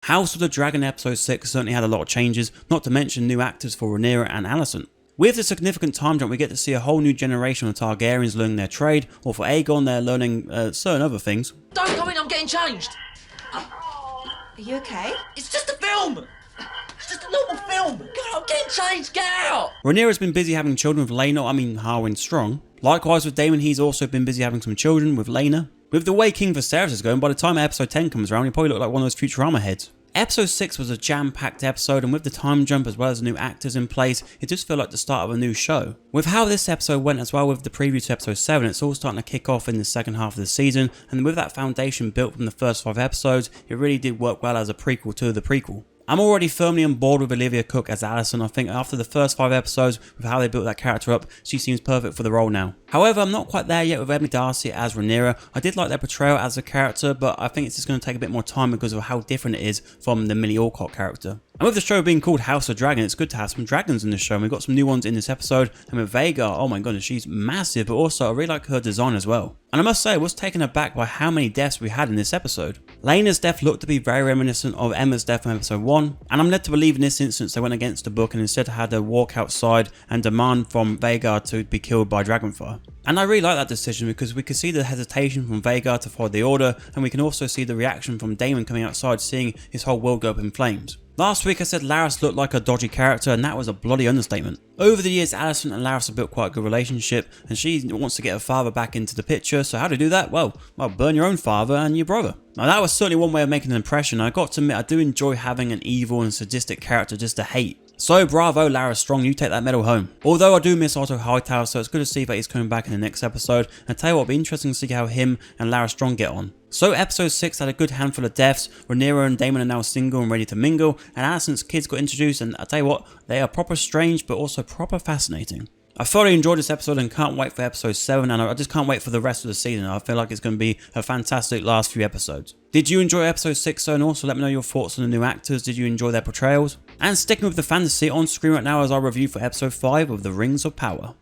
House of the Dragon episode 6 certainly had a lot of changes, not to mention new actors for Rhaenyra and Alicent. With the significant time jump, we get to see a whole new generation of Targaryens learning their trade, or for Aegon they're learning certain other things. Don't go in, I'm getting changed! Are you okay? It's just a film! It's just a normal film! God, I'm getting changed, get out! Rhaenyra's been busy having children with Harwin Strong. Likewise with Daemon, he's also been busy having some children with Laena. With the way King Viserys is going, by the time episode 10 comes around, he'll probably look like one of those Futurama heads. Episode 6 was a jam-packed episode, and with the time jump as well as new actors in place, it just felt like the start of a new show. With how this episode went as well with the preview to episode 7, it's all starting to kick off in the second half of the season, and with that foundation built from the first 5 episodes, it really did work well as a prequel to the prequel. I'm already firmly on board with Olivia Cooke as Alicent. I think after the first 5 episodes, with how they built that character up, she seems perfect for the role now. However, I'm not quite there yet with Emily Darcy as Rhaenyra. I did like their portrayal as a character, but I think it's just going to take a bit more time because of how different it is from the Millie Alcock character. And with the show being called House of Dragon, it's good to have some dragons in the show, and we've got some new ones in this episode. And with Vhagar, oh my goodness, she's massive, but also I really like her design as well. And I must say, I was taken aback by how many deaths we had in this episode. Laena's death looked to be very reminiscent of Emma's death from episode 1, and I'm led to believe in this instance they went against the book and instead had her walk outside and demand from Vhagar to be killed by Dragonfire. And I really like that decision because we could see the hesitation from Vhagar to follow the order, and we can also see the reaction from Daemon coming outside seeing his whole world go up in flames. Last week I said Larys looked like a dodgy character, and that was a bloody understatement. Over the years, Alicent and Larys have built quite a good relationship, and she wants to get her father back into the picture, so how to do that? Well, burn your own father and your brother. Now that was certainly one way of making an impression. I got to admit I do enjoy having an evil and sadistic character just to hate. So bravo Larys Strong, you take that medal home. Although I do miss Otto Hightower, so it's good to see that he's coming back in the next episode, and tell you what, it'll be interesting to see how him and Larys Strong get on. So episode 6 had a good handful of deaths. Rhaenyra and Daemon are now single and ready to mingle, and Alicent's kids got introduced, and I tell you what, they are proper strange but also proper fascinating. I thoroughly enjoyed this episode and can't wait for episode 7, and I just can't wait for the rest of the season. I feel like it's going to be a fantastic last few episodes. Did you enjoy episode 6 though? And also let me know your thoughts on the new actors. Did you enjoy their portrayals? And sticking with the fantasy, on screen right now as I review for episode 5 of The Rings of Power.